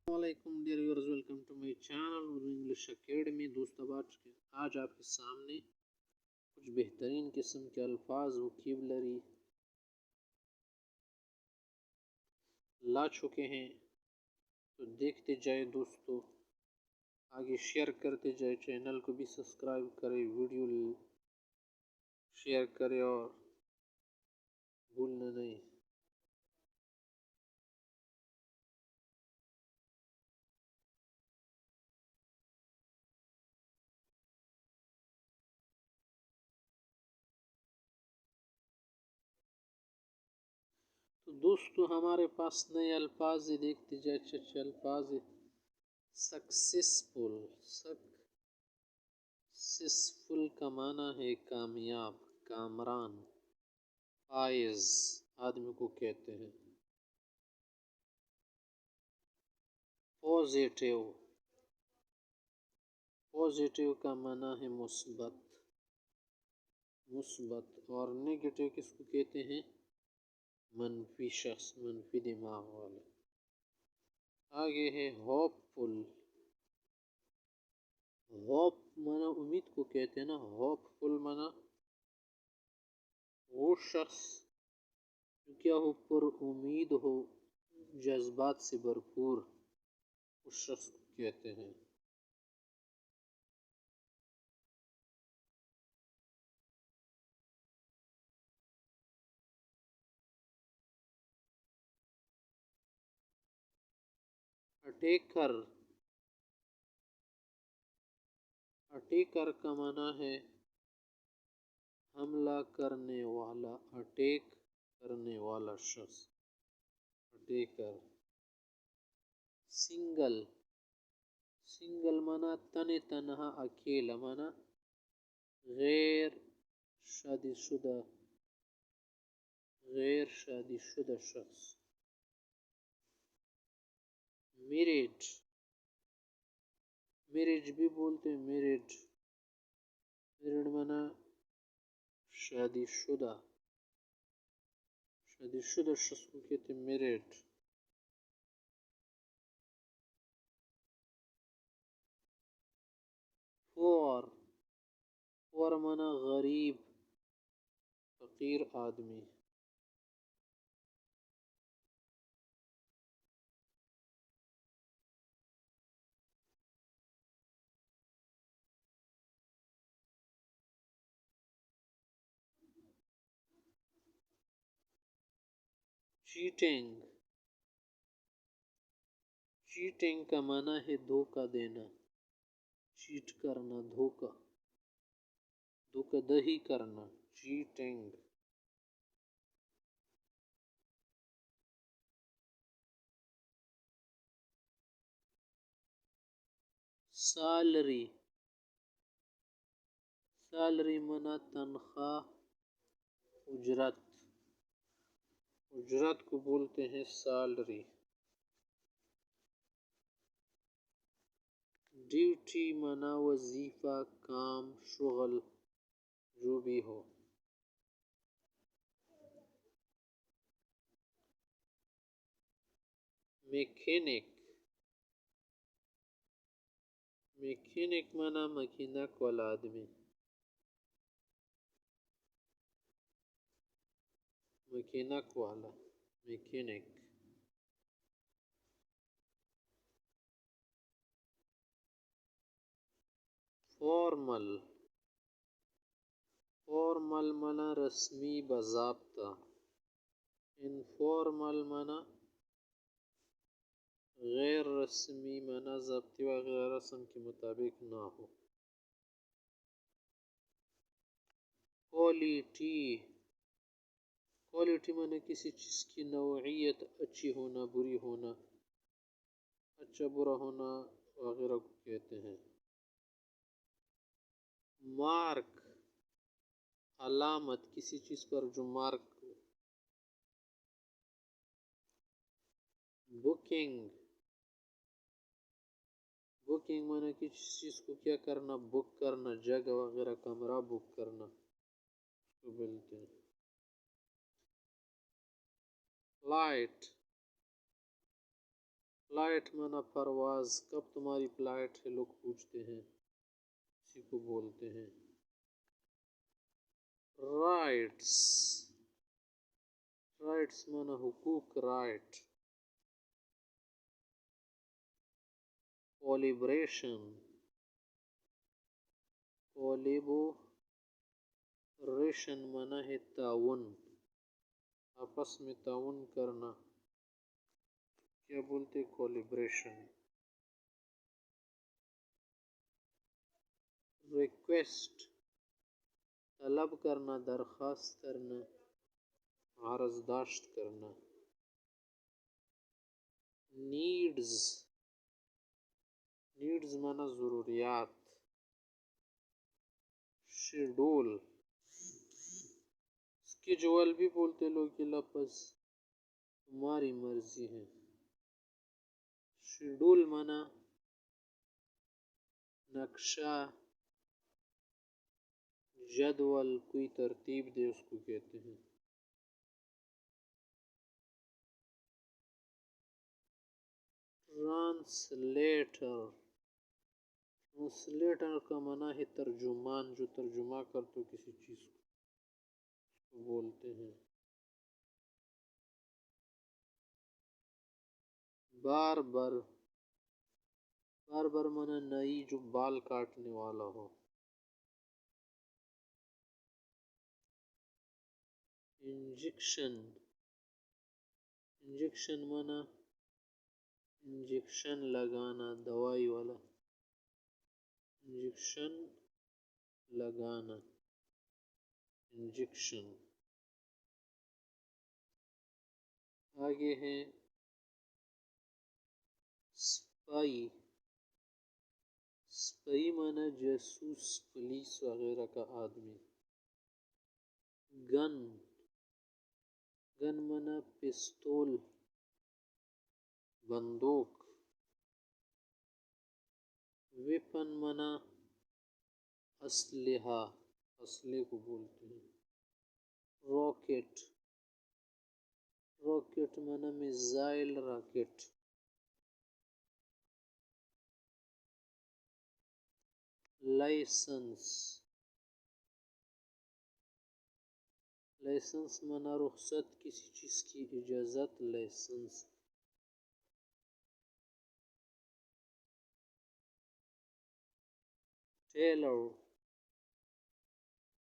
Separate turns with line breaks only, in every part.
वालेकुम dear viewers, welcome to my channel Urdu English academy. दोस्तों, आज आपके सामने कुछ बेहतरीन किस्म के अल्फाज वोकेबलरी ला चुके हैं। तो देखते जाए दोस्तों, आगे शेयर करते जाए, चैनल को भी सब्सक्राइब करें, वीडियो शेयर करें और भूलना नहीं। तो दोस्तों, हमारे पास नए अल्फाज देखते जाए, अच्छे अल्फाज। सक्सेसफुल, सक्सेसफुल का माना है कामयाब, कामरान। फाइज आदमी को कहते हैं। पॉजिटिव, पॉजिटिव का माना है मुस्बत, मुस्बत। और नेगेटिव किसको कहते हैं? मनफी शख्स, मनफी दिमाग वाले। आगे है होपफुल। होप माना उम्मीद को कहते हैं ना। होपफुल माना वो शख्स जो क्या हो, पर उम्मीद हो, जज्बात से भरपूर, उस शख्स को कहते हैं। अटैकर, अटैकर का माना है हमला करने वाला, अटैक करने वाला शख्स, अटैकर। सिंगल, सिंगल माना तने तनहा, अकेला, माना गैर शादीशुदा, गैर शादीशुदा शख्स। मैरिड, मैरिज भी बोलते हैं, मैरिड, मैरिड माना शादीशुदा, शादीशुदा शख्स को कहते हैं मैरिड। पुअर, पुअर माना गरीब, फकीर आदमी। चीटिंग, चीटिंग का माना है धोखा देना, चीट करना, धोखा, धोखाधड़ी करना, चीटिंग। सैलरी, सैलरी माना तनख्वाह, उजरत, उजरत को बोलते हैं सैलरी। ड्यूटी माना वजीफा, काम, शुगल, जो भी हो। मैकेनिक, मैकेनिक माना मकीनक वाला आदमी, मकीनक वाला, मैकेनिक। फॉर्मल, फॉर्मल माना रस्मी, बाज़ाब्ता। इनफॉर्मल माना गैर रस्मी, माना ज़ब्ती वगैरह रस्म के मुताबिक ना हो। क्वालिटी, क्वालिटी माने किसी चीज़ की नौइयत, अच्छी होना, बुरी होना, अच्छा बुरा होना वगैरह को कहते हैं। मार्क, अलामत, किसी चीज़ पर जो मार्क हो। बुकिंग, बुकिंग माने किसी चीज़ को क्या करना, बुक करना, जगह वगैरह, कमरा बुक करना, उसको बोलते हैं। फ्लाइट, फ्लाइट माना परवाज, कब तुम्हारी फ्लाइट है लोग पूछते हैं, इसी को बोलते हैं राइट्स। राइट्स माना हुकूक, राइट। कोलिब्रेशन, कोलिबोरेशन माना है ताउन, आपस में ताउन करना, क्या बोलते कोलिब्रेशन। रिक्वेस्ट, तलब करना, दरख्वास्त करना, आरज़दाश्त करना। नीड्स, नीड्स माना ज़रूरियात। शेड्यूल, स्केजुअल भी बोलते लोग ये लफ्ज़, तुम्हारी मर्जी है। शेड्यूल माना नक्शा, जदवल, कोई तरतीब दे उसको कहते हैं। ट्रांसलेटर, ट्रांसलेटर का माना है तर्जुमान, जो तर्जुमा कर तो किसी चीज़ को बोलते हैं। बार्बर, बार्बर माना नई, जो बाल काटने वाला हो। इंजेक्शन, इंजेक्शन माना इंजेक्शन लगाना, दवाई वाला इंजेक्शन लगाना, इंजेक्शन। आगे है स्पाई, स्पाई माना जासूस, पुलिस वगैरह का आदमी। गन, गन माना पिस्तौल, बंदूक। वेपन माना असलहा, असले को बोलते हैं। रॉकेट, रॉकेट माना मिसाइल, रॉकेट। लाइसेंस, लाइसेंस माना रुख्सत, किसी चीज़ की इजाज़त, लाइसेंस। टेलर,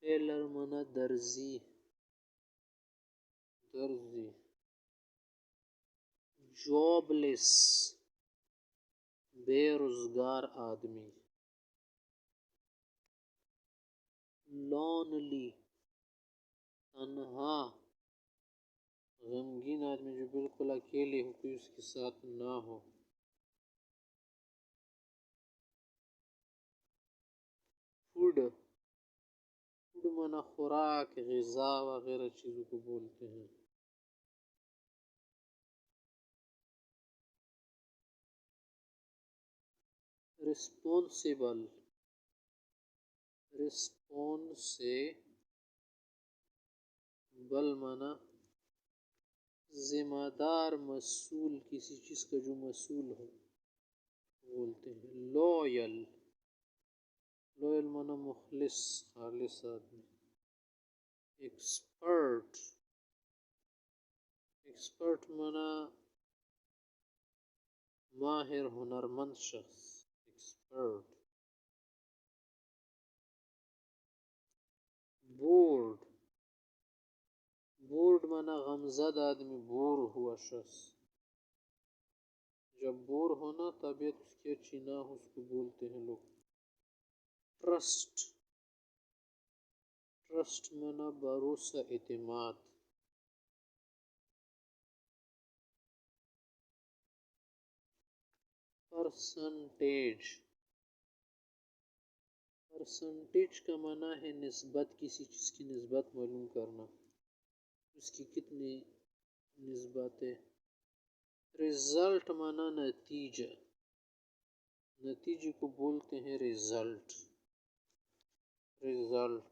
टेलर माना दर्जी, दर्जी। जॉबलेस, बेरोजगार आदमी। लोनली, तन्हा, गमगीन आदमी, जो बिल्कुल अकेले हो, कोई उसके साथ ना हो। फूड, फूड माना खुराक, ग़िज़ा वगैरह चीज़ों को बोलते हैं। रिस्पॉन्सिबल, रिस्पॉन्सिबल माना जिम्मेदार, मसूल, किसी चीज़ का जो मसूल हो बोलते हैं। लॉयल, लॉयल माना मुखलिस, खालिस आदमी। एक्सपर्ट, एक्सपर्ट माना माहिर, हुनरमंद शख्स, एक्सपर्ट। बोर्ड, बोर्ड माना गमज़द आदमी, बोर हुआ शख्स। जब बोर होना, तबीयत उसकी अच्छी ना हो, उसको बोलते हैं लोग ट्रस्ट, ट्रस्ट माना भरोसा, एतमाद। परसेंटेज, परसेंटेज का माना है निस्बत, किसी चीज़ की निस्बत मालूम करना, उसकी कितनी निस्बत है। रिज़ल्ट माना नतीजा, नतीजे को बोलते हैं रिज़ल्ट, रिज़ल्ट।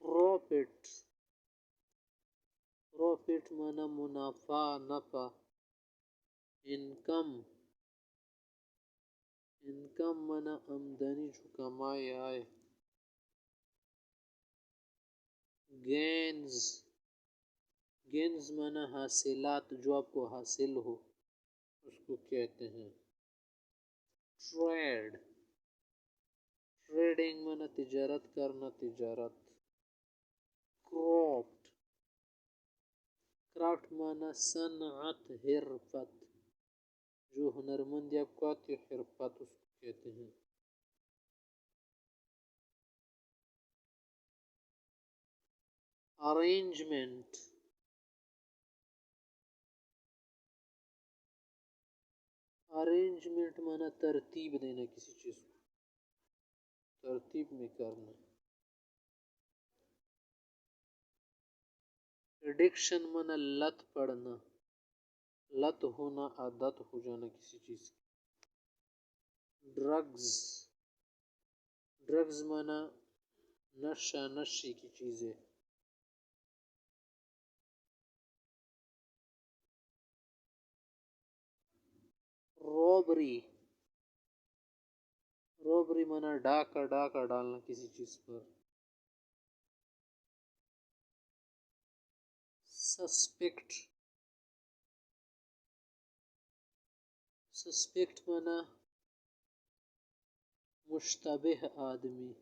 प्रॉफिट, प्रॉफिट माना मुनाफा नफा। इनकम, इनकम माना आमदनी जो कमाई आए। गेन्स, गेन्स माना हासिलात जो आपको हासिल हो उसको कहते हैं। ट्रेड, ट्रेडिंग माना तिजारत करना, तिजारत। क्रॉफ्ट, क्राफ्ट माना सनअत हिरफत, जो हुनरमंदी आपको आती है हिरफत उसको कहते हैं। अरेंजमेंट, अरेंजमेंट माना तरतीब देना किसी चीज को, तरतीब में करना। एडिक्शन माना लत पड़ना, लत होना, आदत हो जाना किसी चीज की। ड्रग्स, ड्रग्स माना नशा नशी की चीजें। रॉबरी, रॉबरी माना डाका, डाका डालना किसी चीज पर। सस्पेक्ट, सस्पेक्ट माना मुश्तबिह आदमी,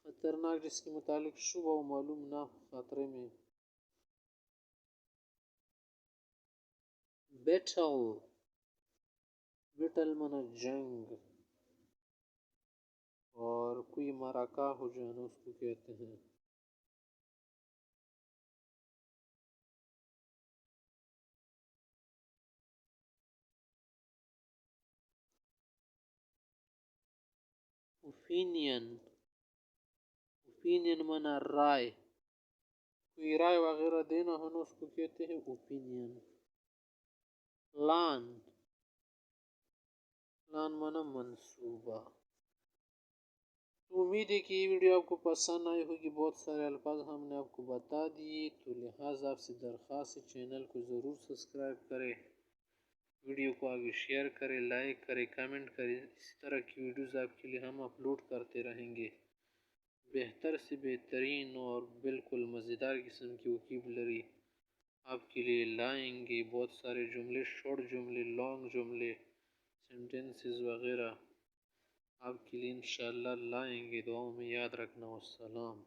खतरनाक जिसके मुतालिक शुबह व मालूम ना हो, खतरे में। बैटल, बैटल माना जंग और कोई माराका हो जाना उसको कहते हैं। ओपिनियन, ओपिनियन माना राय, कोई राय वगैरह देना हो ना उसको कहते हैं ओपिनियन। प्लान, प्लान माना मंसूबा। तो उम्मीद है कि ये वीडियो आपको पसंद आई होगी। बहुत सारे अल्फाज हमने आपको बता दिए, तो लिहाजा आपसे दरख्वास्त है चैनल को ज़रूर सब्सक्राइब करें, वीडियो को आगे शेयर करें, लाइक करें, कमेंट करें। इसी तरह की वीडियोज़ आपके लिए हम अपलोड करते रहेंगे। बेहतर से बेहतरीन और बिल्कुल मज़ेदार किस्म की वोकेबलरी आपके लिए लाएंगे। बहुत सारे जुमले, शॉर्ट जुमले, लॉन्ग जुमले, सेंटेंसेस वगैरह आपके लिए इंशाअल्लाह लाएंगे। दुआओं में याद रखना। वस्सलाम।